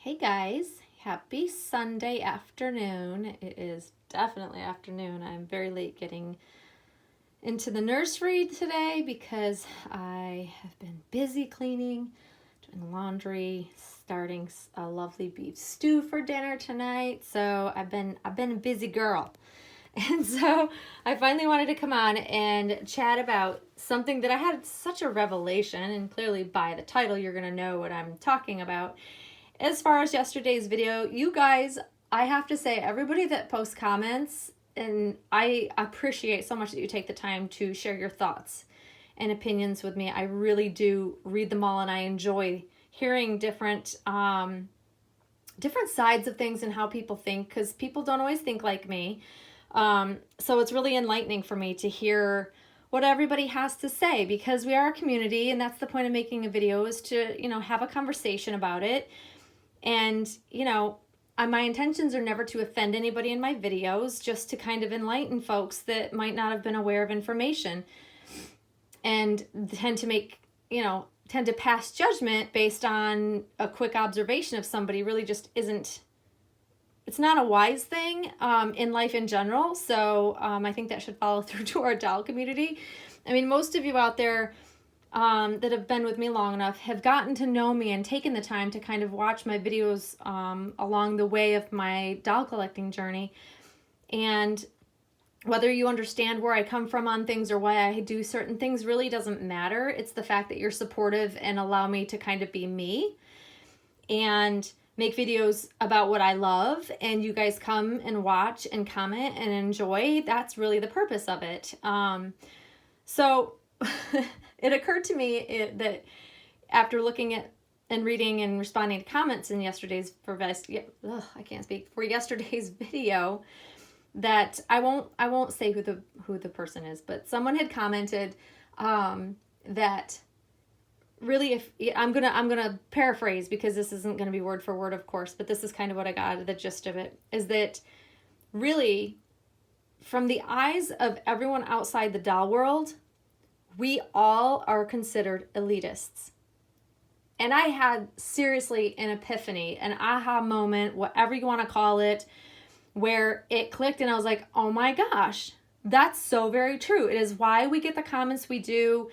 Hey guys, happy Sunday afternoon. It is definitely afternoon. I'm very late getting into the nursery today because I have been busy cleaning, doing laundry, starting a lovely beef stew for dinner tonight. So I've been a busy girl. And so I finally wanted to come on and chat about something that I had such a revelation, and clearly by the title you're going to know what I'm talking about. As far as yesterday's video, you guys, I have to say, everybody that posts comments, and I appreciate so much that you take the time to share your thoughts and opinions with me. I really do read them all, and I enjoy hearing different sides of things and how people think, because people don't always think like me. So it's really enlightening for me to hear what everybody has to say, because we are a community, and that's the point of making a video, is to, have a conversation about it. And, my intentions are never to offend anybody in my videos, just to kind of enlighten folks that might not have been aware of information, and tend to pass judgment based on a quick observation of somebody really just isn't. It's not a wise thing in life in general. So I think that should follow through to our doll community. I mean, most of you out there that have been with me long enough have gotten to know me and taken the time to kind of watch my videos along the way of my doll collecting journey. And whether you understand where I come from on things or why I do certain things really doesn't matter. It's the fact that you're supportive and allow me to kind of be me and make videos about what I love, and you guys come and watch and comment and enjoy. That's really the purpose of it. So it occurred to me that after looking at and reading and responding to comments in yesterday's for yesterday's video, that I won't say who the person is, but someone had commented that really, if I'm gonna paraphrase, because this isn't gonna be word for word, of course, but this is kind of what I got out of the gist of it, is that really, from the eyes of everyone outside the doll world, we all are considered elitists. And I had seriously an epiphany, an aha moment, whatever you want to call it, where it clicked and I was like, oh my gosh, that's so very true. It is why we get the comments we do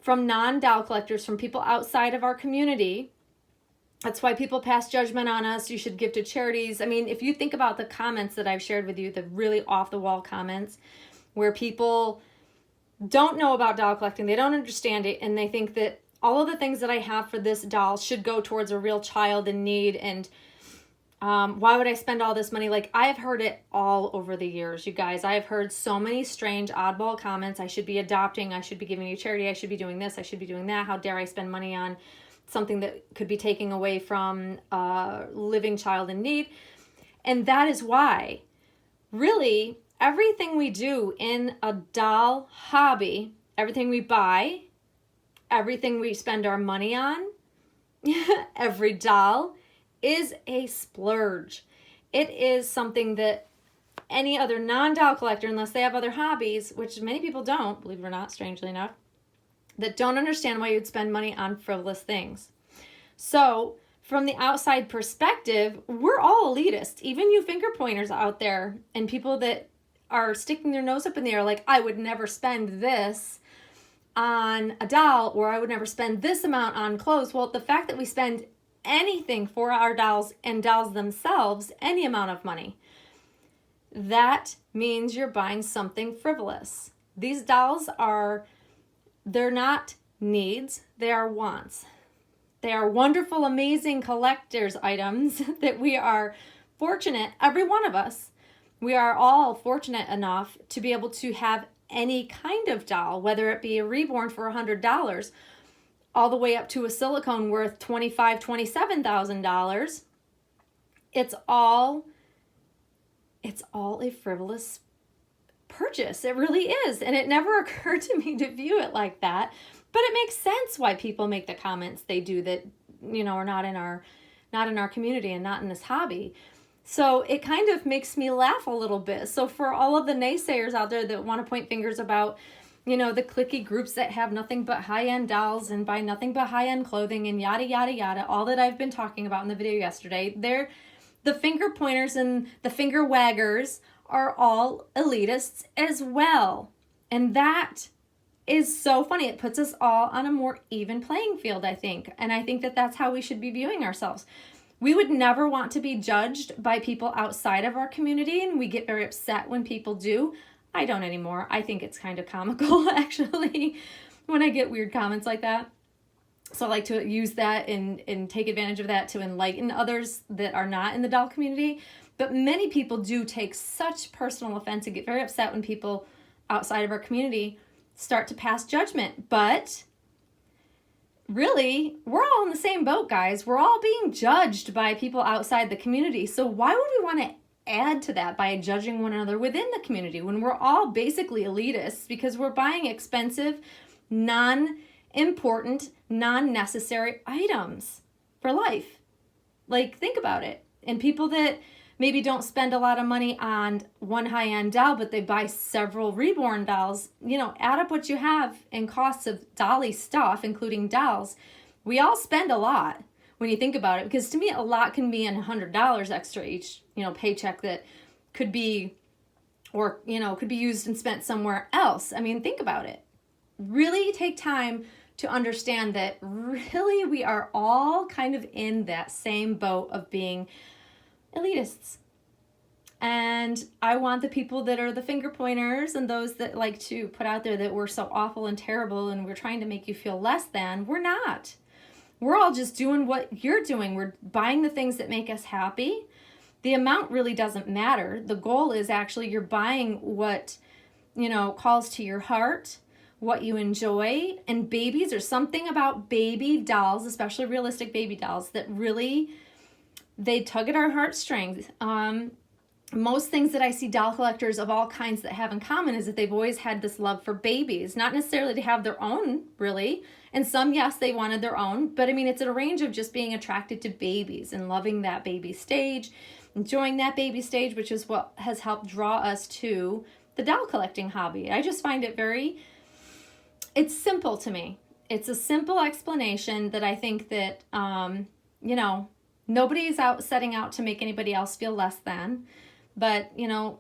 from non-doll collectors, from people outside of our community. That's why people pass judgment on us. You should give to charities. I mean, if you think about the comments that I've shared with you, the really off-the-wall comments where people don't know about doll collecting, they don't understand it, and they think that all of the things that I have for this doll should go towards a real child in need, and why would I spend all this money? Like, I've heard it all over the years, you guys. I've heard so many strange, oddball comments. I should be adopting. I should be giving to charity. I should be doing this. I should be doing that. How dare I spend money on something that could be taking away from a living child in need? And that is why, really, everything we do in a doll hobby, everything we buy, everything we spend our money on, every doll, is a splurge. It is something that any other non-doll collector, unless they have other hobbies, which many people don't, believe it or not, strangely enough, that don't understand why you'd spend money on frivolous things. So from the outside perspective, we're all elitist. Even you finger pointers out there and people that are sticking their nose up in the air like, I would never spend this on a doll, or I would never spend this amount on clothes. Well, the fact that we spend anything for our dolls and dolls themselves, any amount of money, that means you're buying something frivolous. These dolls they're not needs, they are wants. They are wonderful, amazing collector's items that we are fortunate, every one of us, we are all fortunate enough to be able to have any kind of doll, whether it be a reborn for $100, all the way up to a silicone worth $25,000, $27,000. It's all a frivolous purchase. It really is. And it never occurred to me to view it like that. But it makes sense why people make the comments they do that, are not in our community and not in this hobby. So it kind of makes me laugh a little bit. So for all of the naysayers out there that want to point fingers about, you know, the cliquey groups that have nothing but high-end dolls and buy nothing but high-end clothing and yada, yada, yada, all that I've been talking about in the video yesterday, the finger pointers and the finger waggers are all elitists as well. And that is so funny. It puts us all on a more even playing field, I think. And I think that that's how we should be viewing ourselves. We would never want to be judged by people outside of our community, and we get very upset when people do. I don't anymore. I think it's kind of comical, actually, when I get weird comments like that. So I like to use that and take advantage of that to enlighten others that are not in the doll community. But many people do take such personal offense and get very upset when people outside of our community start to pass judgment. But really, we're all in the same boat, guys. We're all being judged by people outside the community. So why would we want to add to that by judging one another within the community when we're all basically elitists because we're buying expensive, non-important, non-necessary items for life? Like, think about it. And people that maybe don't spend a lot of money on one high-end doll, but they buy several reborn dolls, you know, add up what you have in costs of dolly stuff, including dolls. We all spend a lot when you think about it, because to me, a lot can be in $100 extra each, you know, paycheck that could be, or, you know, could be used and spent somewhere else. I mean, think about it. Really take time to understand that really we are all kind of in that same boat of being elitists. And I want the people that are the finger pointers and those that like to put out there that we're so awful and terrible and we're trying to make you feel less than. We're not. We're all just doing what you're doing. We're buying the things that make us happy. The amount really doesn't matter. The goal is actually you're buying what, you know, calls to your heart, what you enjoy. And babies, there's something about baby dolls, especially realistic baby dolls, that really, they tug at our heartstrings. Most things that I see doll collectors of all kinds that have in common is that they've always had this love for babies, not necessarily to have their own, really. And some, yes, they wanted their own, but I mean, it's a range of just being attracted to babies and loving that baby stage, enjoying that baby stage, which is what has helped draw us to the doll collecting hobby. I just find it it's simple to me. It's a simple explanation that I think that, you know, nobody's setting out to make anybody else feel less than. But, you know,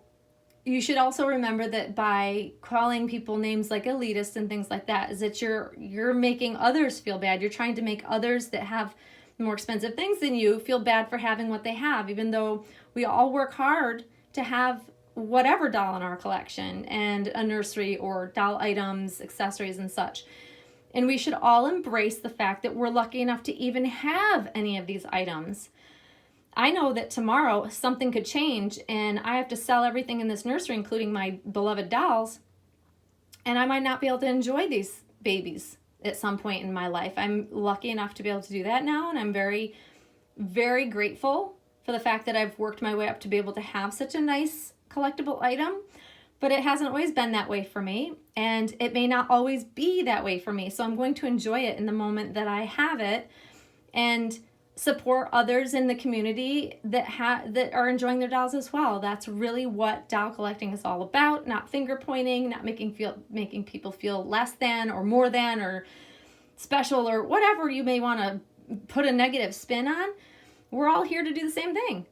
you should also remember that by calling people names like elitist and things like that, is that you're making others feel bad. You're trying to make others that have more expensive things than you feel bad for having what they have, even though we all work hard to have whatever doll in our collection and a nursery or doll items, accessories, and such. And we should all embrace the fact that we're lucky enough to even have any of these items. I know that tomorrow something could change and I have to sell everything in this nursery, including my beloved dolls, and I might not be able to enjoy these babies at some point in my life. I'm lucky enough to be able to do that now, and I'm very, very grateful for the fact that I've worked my way up to be able to have such a nice collectible item. But it hasn't always been that way for me, and it may not always be that way for me. So I'm going to enjoy it in the moment that I have it and support others in the community that are enjoying their dolls as well. That's really what doll collecting is all about, not finger pointing, not making people feel less than or more than or special or whatever you may want to put a negative spin on. We're all here to do the same thing.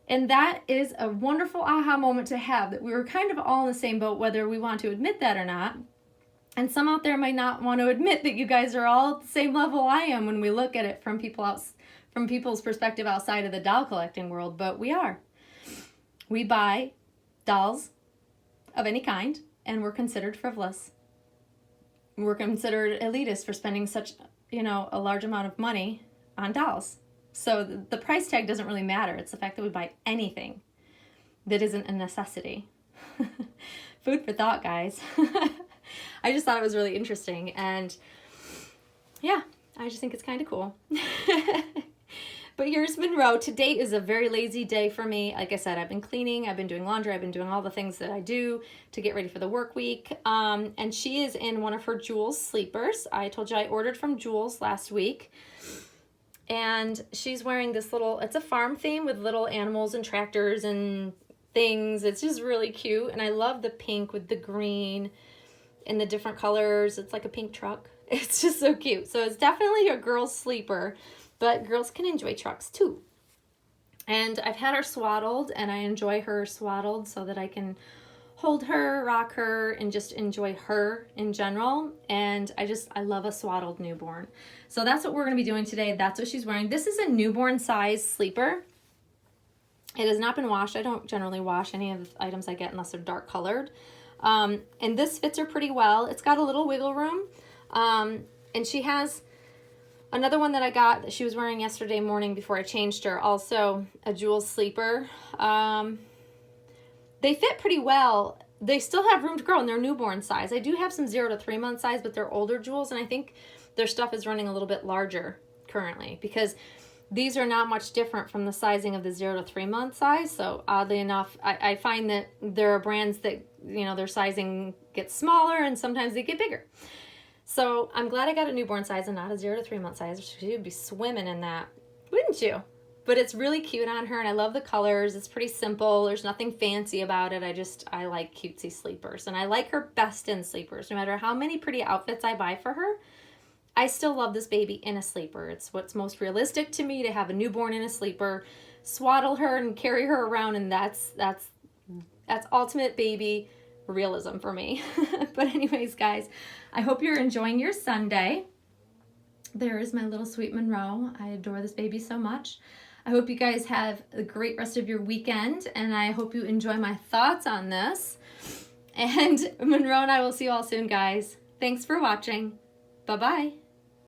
And that is a wonderful aha moment to have, that we were kind of all in the same boat, whether we want to admit that or not. And some out there might not want to admit that you guys are all at the same level I am when we look at it from people's perspective outside of the doll collecting world, but we are. We buy dolls of any kind, and we're considered frivolous. We're considered elitist for spending such, you know, a large amount of money on dolls. So the price tag doesn't really matter. It's the fact that we buy anything that isn't a necessity. Food for thought, guys. I just thought it was really interesting, and yeah, I just think it's kind of cool. But here's Monroe. Today is a very lazy day for me. Like I said, I've been cleaning, I've been doing laundry, I've been doing all the things that I do to get ready for the work week. And she is in one of her Jules sleepers. I told you I ordered from Jules last week. And she's wearing this it's a farm theme with little animals and tractors and things. It's just really cute. And I love the pink with the green. in the different colors. It's like a pink truck. It's just so cute. So it's definitely a girl's sleeper, but girls can enjoy trucks too. And I've had her swaddled, and I enjoy her swaddled so that I can hold her, rock her, and just enjoy her in general. And I love a swaddled newborn. So that's what we're going to be doing today. That's what she's wearing. This is a newborn size sleeper. It has not been washed. I don't generally wash any of the items I get unless they're dark colored. And this fits her pretty well. It's got a little wiggle room. And she has another one that I got that she was wearing yesterday morning before I changed her. Also a jewel sleeper. They fit pretty well. They still have room to grow in their newborn size. I do have some 0 to 3 month size, but they're older jewels, and I think their stuff is running a little bit larger currently because these are not much different from the sizing of the 0 to 3 month size. So oddly enough, I find that there are brands that, you know, their sizing gets smaller and sometimes they get bigger. So I'm glad I got a newborn size and not a 0 to 3 month size. She would be swimming in that, wouldn't you? But it's really cute on her, and I love the colors. It's pretty simple. There's nothing fancy about it. I like cutesy sleepers, and I like her best in sleepers. No matter how many pretty outfits I buy for her, I still love this baby in a sleeper. It's what's most realistic to me, to have a newborn in a sleeper, swaddle her and carry her around, and that's ultimate baby realism for me. But anyways, guys, I hope you're enjoying your Sunday. There is my little sweet Monroe. I adore this baby so much. I hope you guys have a great rest of your weekend, and I hope you enjoy my thoughts on this. And Monroe and I will see you all soon, guys. Thanks for watching. Bye-bye.